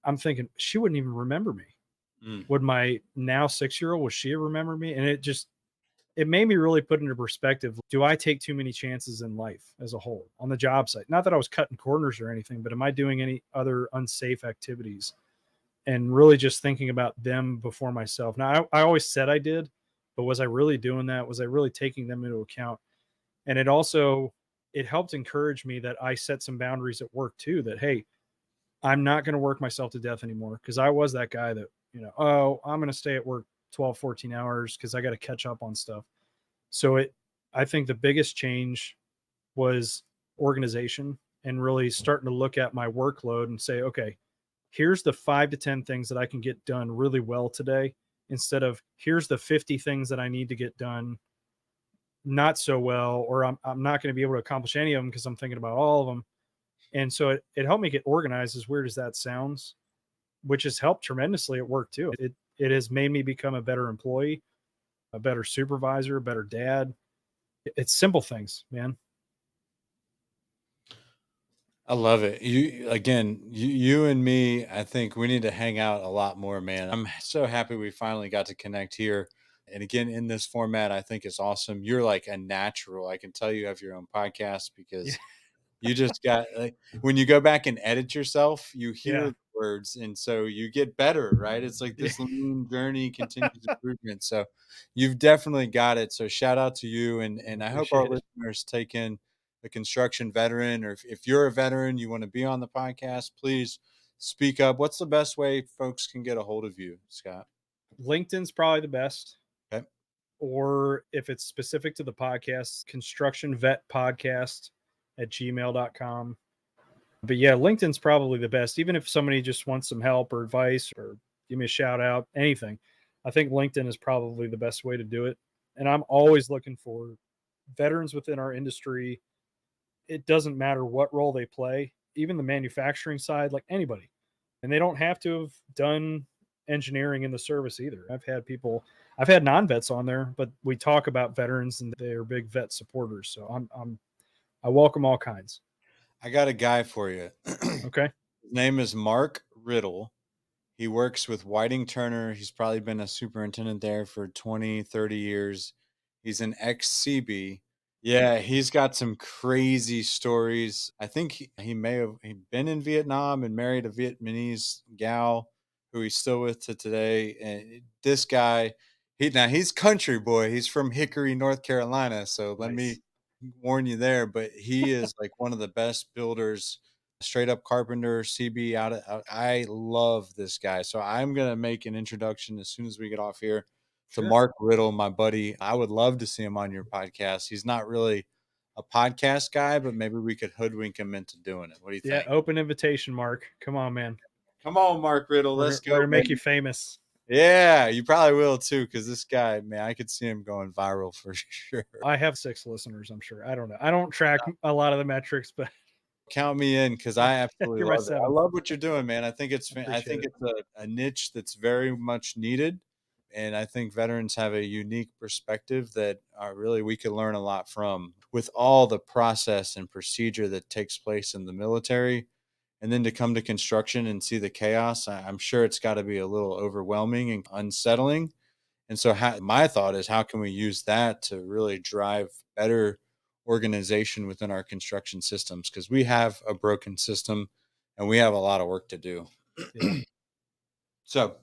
Speaker 2: I'm thinking she wouldn't even remember me.
Speaker 1: Mm.
Speaker 2: Would my now 6 year old, would she remember me? And it made me really put into perspective. Do I take too many chances in life as a whole on the job site? Not that I was cutting corners or anything, but am I doing any other unsafe activities? And really just thinking about them before myself. Now, I always said I did, but was I really doing that? Was I really taking them into account? And it helped encourage me that I set some boundaries at work too, that, hey, I'm not going to work myself to death anymore. Cause I was that guy that, oh, I'm going to stay at work 12, 14 hours because I got to catch up on stuff. So I think the biggest change was organization and really starting to look at my workload and say, okay, here's the 5 to 10 things that I can get done really well today, instead of here's the 50 things that I need to get done not so well, or I'm not going to be able to accomplish any of them because I'm thinking about all of them. And so it helped me get organized, as weird as that sounds, which has helped tremendously at work too. It has made me become a better employee, a better supervisor, a better dad. It's simple things, man.
Speaker 1: I love it. You and me, I think we need to hang out a lot more, man. I'm so happy we finally got to connect here. And again, in this format, I think it's awesome. You're like a natural. I can tell you have your own podcast
Speaker 2: Yeah.
Speaker 1: because you just got like when you go back and edit yourself, you hear
Speaker 2: Yeah.
Speaker 1: the words and so you get better, right? It's like
Speaker 2: Yeah.
Speaker 1: this lean journey, continuous improvement. So you've definitely got it. So shout out to you and I hope our
Speaker 2: Appreciate it.
Speaker 1: listeners take in a construction veteran, or if you're a veteran, you want to be on the podcast, please speak up. What's the best way folks can get a hold of you, Scott?
Speaker 2: LinkedIn's probably the best.
Speaker 1: Okay.
Speaker 2: Or if it's specific to the podcast, construction vet podcast at gmail.com. But yeah, LinkedIn's probably the best. Even if somebody just wants some help or advice or give me a shout out, anything, I think LinkedIn is probably the best way to do it. And I'm always looking for veterans within our industry, it doesn't matter what role they play, even the manufacturing side, like anybody. And they don't have to have done engineering in the service either. I've had non-vets on there, but we talk about veterans and they're big vet supporters. So I welcome all kinds.
Speaker 1: I got a guy for you.
Speaker 2: Okay.
Speaker 1: His name is Mark Riddle. He works with Whiting Turner. He's probably been a superintendent there for 20, 30 years. He's an ex CB. Yeah, he's got some crazy stories. I think he may have been in Vietnam and married a Vietnamese gal who he's still with to today. And this guy, he's country boy. He's from Hickory, North Carolina. So let me
Speaker 2: Nice.
Speaker 1: warn you there. But he is like one of the best builders, straight up carpenter, CB I love this guy. So I'm gonna make an introduction as soon as we get off here to
Speaker 2: Sure.
Speaker 1: Mark Riddle, my buddy. I would love to see him on your podcast. He's not really a podcast guy, but maybe we could hoodwink him into doing it. What do you
Speaker 2: Yeah.
Speaker 1: think?
Speaker 2: Open invitation, Mark. Come on, man.
Speaker 1: Come on, Mark Riddle. Let's
Speaker 2: We're
Speaker 1: go,
Speaker 2: gonna make you
Speaker 1: baby.
Speaker 2: famous.
Speaker 1: Yeah, you probably will too, because this guy, man, I could see him going viral for sure.
Speaker 2: I have 6 listeners, I'm sure. I don't know. I don't track a lot of the metrics, but
Speaker 1: Count me in because I absolutely
Speaker 2: you're my
Speaker 1: love it. I
Speaker 2: 7th.
Speaker 1: love what you're doing, man. I
Speaker 2: Appreciate
Speaker 1: think
Speaker 2: it.
Speaker 1: it's a niche that's very much needed, and I think veterans have a unique perspective that really we could learn a lot from with all the process and procedure that takes place in the military, and then to come to construction and see the chaos. I'm sure it's got to be a little overwhelming and unsettling. And so, my thought is, how can we use that to really drive better organization within our construction systems? Because we have a broken system and we have a lot of work to do.
Speaker 2: Yeah.
Speaker 1: So,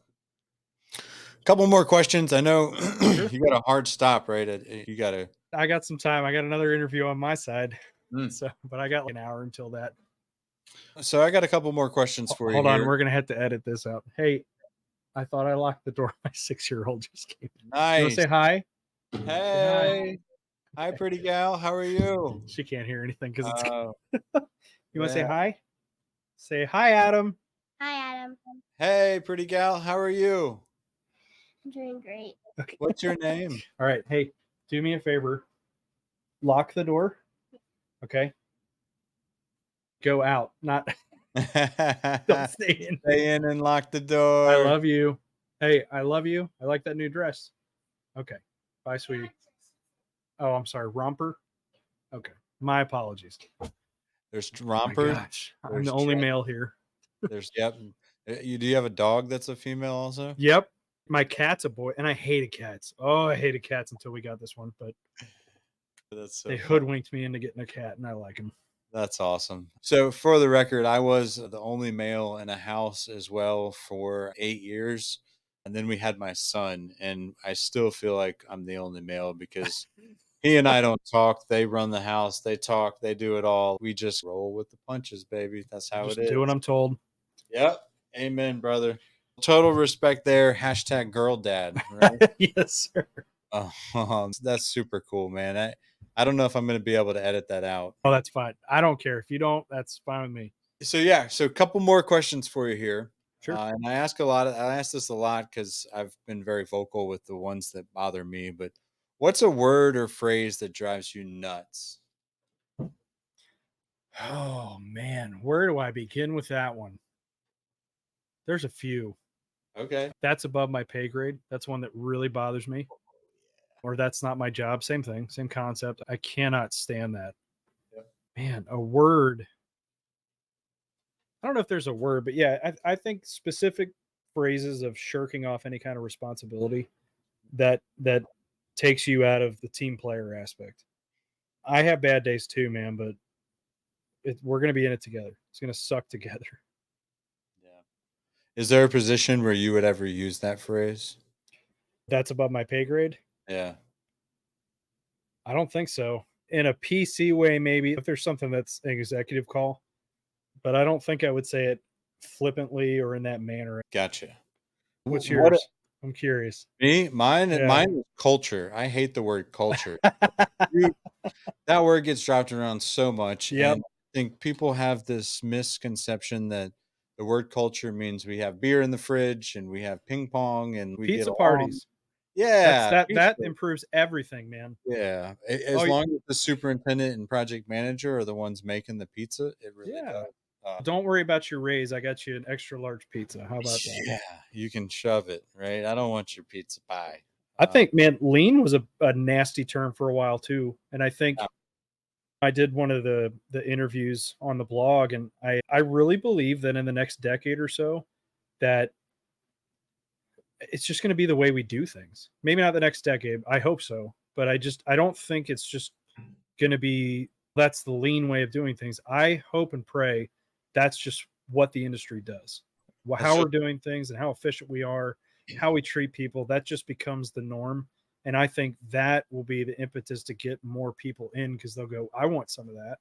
Speaker 1: a couple more questions. I know
Speaker 2: Sure.
Speaker 1: you got a hard stop, right? You got to.
Speaker 2: I got some time. I got another interview on my side.
Speaker 1: Mm.
Speaker 2: So, but I got like an hour until that.
Speaker 1: So, I got a couple more questions for you
Speaker 2: Hold on.
Speaker 1: here.
Speaker 2: We're going to have to edit this out. Hey, I thought I locked the door. My 6-year-old just came in. You want to
Speaker 1: Nice.
Speaker 2: say hi?
Speaker 1: Hey. Hi, pretty gal. How are you?
Speaker 2: She can't hear anything because it's.
Speaker 1: Uh,
Speaker 2: You want to say
Speaker 1: yeah.
Speaker 2: hi? Say hi, Adam.
Speaker 3: Hi, Adam.
Speaker 1: Hey, pretty gal. How are you?
Speaker 3: I'm doing great.
Speaker 2: Okay.
Speaker 1: What's your name?
Speaker 2: All right. Hey, do me a favor. Lock the door. Okay. Go out. Not. Don't stay in.
Speaker 1: Stay in and lock the door.
Speaker 2: I love you. Hey, I love you. I like that new dress. Okay. Bye, sweetie. Oh, I'm sorry. Romper. Okay. My apologies.
Speaker 1: There's
Speaker 2: Oh my
Speaker 1: rompers.
Speaker 2: gosh. I'm
Speaker 1: There's
Speaker 2: the only
Speaker 1: tre-
Speaker 2: male here.
Speaker 1: There's yep. Do you have a dog that's a female also?
Speaker 2: Yep. My cat's a boy, and I hated cats. Oh, I hated cats until we got this one, but
Speaker 1: That's so
Speaker 2: they
Speaker 1: fun.
Speaker 2: hoodwinked me into getting a cat, and I like him.
Speaker 1: That's awesome. So for the record, I was the only male in a house as well for 8 years. And then we had my son, and I still feel like I'm the only male because he and I don't talk. They run the house, they talk, they do it all. We just roll with the punches, baby. That's how it
Speaker 2: Just do what
Speaker 1: is.
Speaker 2: I'm told.
Speaker 1: Yep. Amen, brother. Total respect there. Hashtag girl dad, right?
Speaker 2: Yes, sir.
Speaker 1: That's super cool, man. I don't know if I'm going to be able to edit that out.
Speaker 2: Oh, that's fine. I don't care. If you don't, that's fine with me.
Speaker 1: So yeah, so a couple more questions for you here.
Speaker 2: Sure.
Speaker 1: And I ask this a lot because I've been very vocal with the ones that bother me. But what's a word or phrase that drives you nuts?
Speaker 2: Oh, man. Where do I begin with that one? There's a few.
Speaker 1: Okay.
Speaker 2: That's above my pay grade. That's one that really bothers me. Or that's not my job. Same thing, same concept. I cannot stand that.
Speaker 1: Yep.
Speaker 2: Man, a word. I don't know if there's a word, but yeah, I think specific phrases of shirking off any kind of responsibility that takes you out of the team player aspect. I have bad days too, man, but we're going to be in it together. It's going to suck together.
Speaker 1: Yeah. Is there a position where you would ever use that phrase?
Speaker 2: That's above my pay grade.
Speaker 1: Yeah.
Speaker 2: I don't think so. In a PC way, maybe if there's something that's an executive call, but I don't think I would say it flippantly or in that manner.
Speaker 1: Gotcha.
Speaker 2: What's
Speaker 1: What
Speaker 2: yours? I'm curious.
Speaker 1: mine
Speaker 2: Yeah.
Speaker 1: is culture. I hate the word culture. That word gets dropped around so much.
Speaker 2: Yep.
Speaker 1: And I think people have this misconception that the word culture means we have beer in the fridge and we have ping pong and we
Speaker 2: Pizza
Speaker 1: get along.
Speaker 2: parties.
Speaker 1: Yeah,
Speaker 2: That improves everything, man.
Speaker 1: yeah.
Speaker 2: Oh,
Speaker 1: As long as the superintendent and project manager are the ones making the pizza, it really
Speaker 2: yeah.
Speaker 1: does.
Speaker 2: Don't worry about your raise. I got you an extra large pizza. How about that?
Speaker 1: Yeah, you can shove it, right? I don't want your pizza pie.
Speaker 2: I think, man, lean was a nasty term for a while too. And I think
Speaker 1: Yeah,
Speaker 2: I did one of the interviews on the blog, and I really believe that in the next decade or so, that it's just going to be the way we do things. Maybe not the next decade. I hope so, but I don't think it's just going to be that's the lean way of doing things. I hope and pray that's just what the industry does.
Speaker 1: that's
Speaker 2: How we're
Speaker 1: just
Speaker 2: doing things and how efficient we are, how we treat people, that just becomes the norm. And I think that will be the impetus to get more people in because they'll go, I want some of that.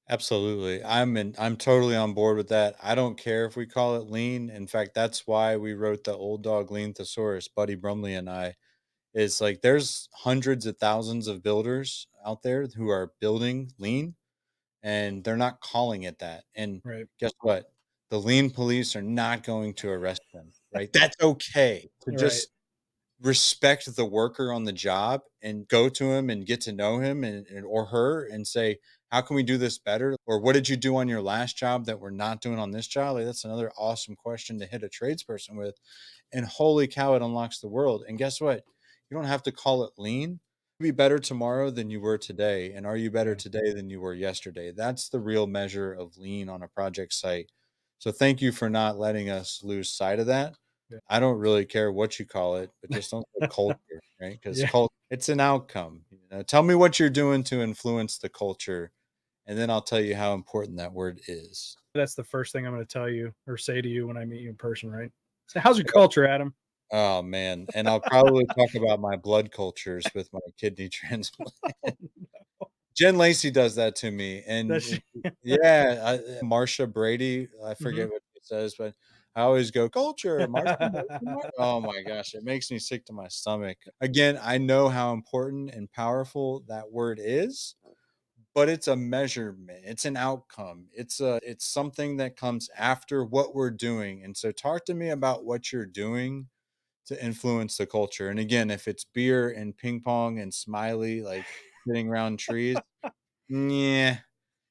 Speaker 1: absolutely. I'm totally on board with that. I don't care if we call it lean. In fact, that's why we wrote the Old Dog Lean Thesaurus, Buddy Brumley and I. Is like there's hundreds of thousands of builders out there who are building lean and they're not calling it that. And
Speaker 2: Right.
Speaker 1: guess what? The lean police are not going to arrest them, right? That's okay to
Speaker 2: Right.
Speaker 1: just respect the worker on the job and go to him and get to know him or her and say, how can we do this better? Or what did you do on your last job that we're not doing on this job? Like, that's another awesome question to hit a tradesperson with. And holy cow, it unlocks the world. And guess what? You don't have to call it lean. Be better tomorrow than you were today. And are you better
Speaker 2: Yeah.
Speaker 1: today than you were yesterday? That's the real measure of lean on a project site. So thank you for not letting us lose sight of that.
Speaker 2: Yeah.
Speaker 1: I don't really care what you call it, but just don't say culture, right? Because
Speaker 2: Yeah.
Speaker 1: it's an outcome. Tell me what you're doing to influence the culture, and then I'll tell you how important that word is.
Speaker 2: That's the first thing I'm going to tell you or say to you when I meet you in person, right? So, how's your culture, Adam?
Speaker 1: Oh man, and I'll probably talk about my blood cultures with my kidney transplant. Jen Lacey does that to me, and
Speaker 2: That's
Speaker 1: yeah, Marsha Brady, I
Speaker 2: Mhm.
Speaker 1: forget what she says, but I always go culture, Marsha. Oh my gosh, it makes me sick to my stomach. Again, I know how important and powerful that word is, but it's a measurement, it's an outcome, it's something that comes after what we're doing. And so, talk to me about what you're doing to influence the culture. And again, if it's beer and ping pong and smiley, like sitting around trees, yeah.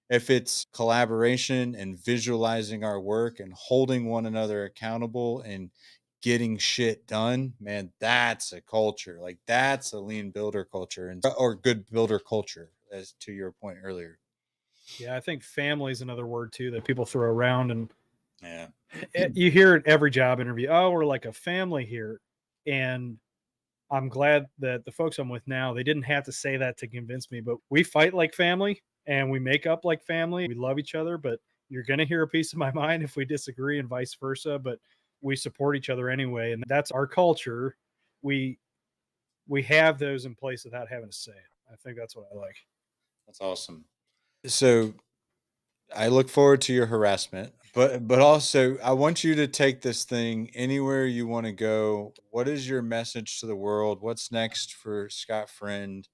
Speaker 1: If it's collaboration and visualizing our work and holding one another accountable and getting shit done, man, that's a culture. Like that's a lean builder culture and or good builder culture, as to your point earlier.
Speaker 2: Yeah, I think family is another word too that people throw around, and
Speaker 1: Yeah.
Speaker 2: you hear it every job interview. Oh, we're like a family here, and I'm glad that the folks I'm with now, they didn't have to say that to convince me, but we fight like family and we make up like family. We love each other, but you're going to hear a piece of my mind if we disagree and vice versa, but we support each other anyway, and that's our culture. We we have those in place without having to say it. I think that's what I like.
Speaker 1: That's awesome. So I look forward to your harassment, but also I want you to take this thing anywhere you want to go. What is your message to the world? What's next for Scott Friend,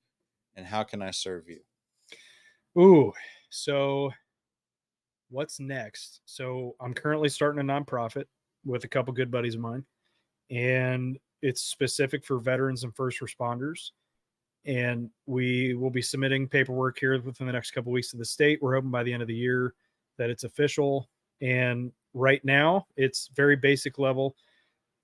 Speaker 1: and how can I serve you?
Speaker 2: Ooh, so what's next? So I'm currently starting a nonprofit with a couple good buddies of mine, and it's specific for veterans and first responders. And we will be submitting paperwork here within the next couple of weeks to the state. We're hoping by the end of the year that it's official. And right now, it's very basic level.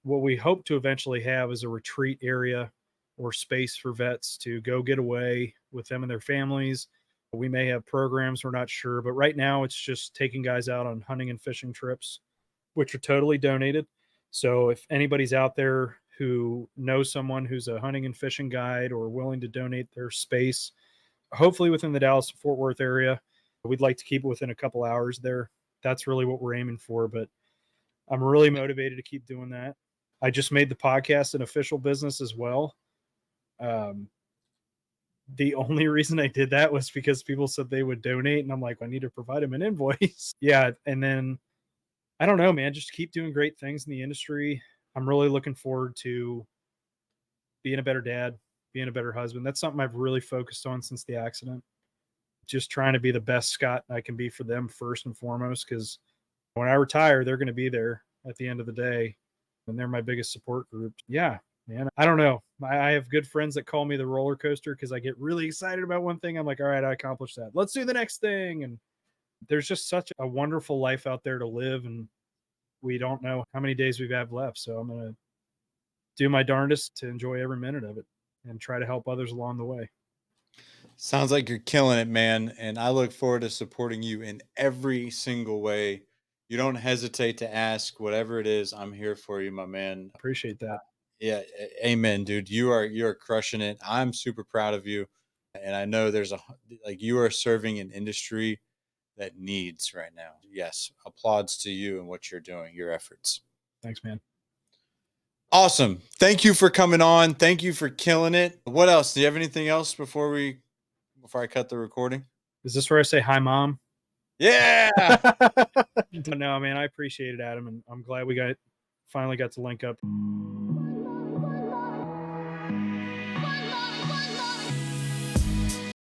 Speaker 2: What we hope to eventually have is a retreat area or space for vets to go get away with them and their families. We may have programs, we're not sure, but right now it's just taking guys out on hunting and fishing trips, which are totally donated. So if anybody's out there who knows someone who's a hunting and fishing guide or willing to donate their space, hopefully within the Dallas Fort Worth area, we'd like to keep it within a couple hours there. That's really what we're aiming for, but I'm really motivated to keep doing that. I just made the podcast an official business as well. Um, the only reason I did that was because people said they would donate, and I'm like, I need to provide them an invoice. Yeah, and then I don't know, man. Just keep doing great things in the industry. I'm really looking forward to being a better dad, being a better husband. That's something I've really focused on since the accident. Just trying to be the best Scott I can be for them first and foremost. Because when I retire, they're going to be there at the end of the day, and they're my biggest support group. Yeah, Man, I don't know. I have good friends that call me the roller coaster because I get really excited about one thing. I'm like, all right, I accomplished that. Let's do the next thing. And there's just such a wonderful life out there to live. And we don't know how many days we have left. So I'm going to do my darndest to enjoy every minute of it and try to help others along the way.
Speaker 1: Sounds like you're killing it, man. And I look forward to supporting you in every single way. You don't hesitate to ask whatever it is. I'm here for you, my man.
Speaker 2: Appreciate that.
Speaker 1: Yeah, amen, dude. You are crushing it. I'm super proud of you. And I know you are serving an industry that needs right now. Yes, applauds to you and what you're doing, your efforts.
Speaker 2: Thanks, man.
Speaker 1: Awesome. Thank you for coming on. Thank you for killing it. What else? Do you have anything else before I cut the recording?
Speaker 2: Is this where I say hi, Mom?
Speaker 1: Yeah.
Speaker 2: No, man, I appreciate it, Adam, and I'm glad we finally got to link up.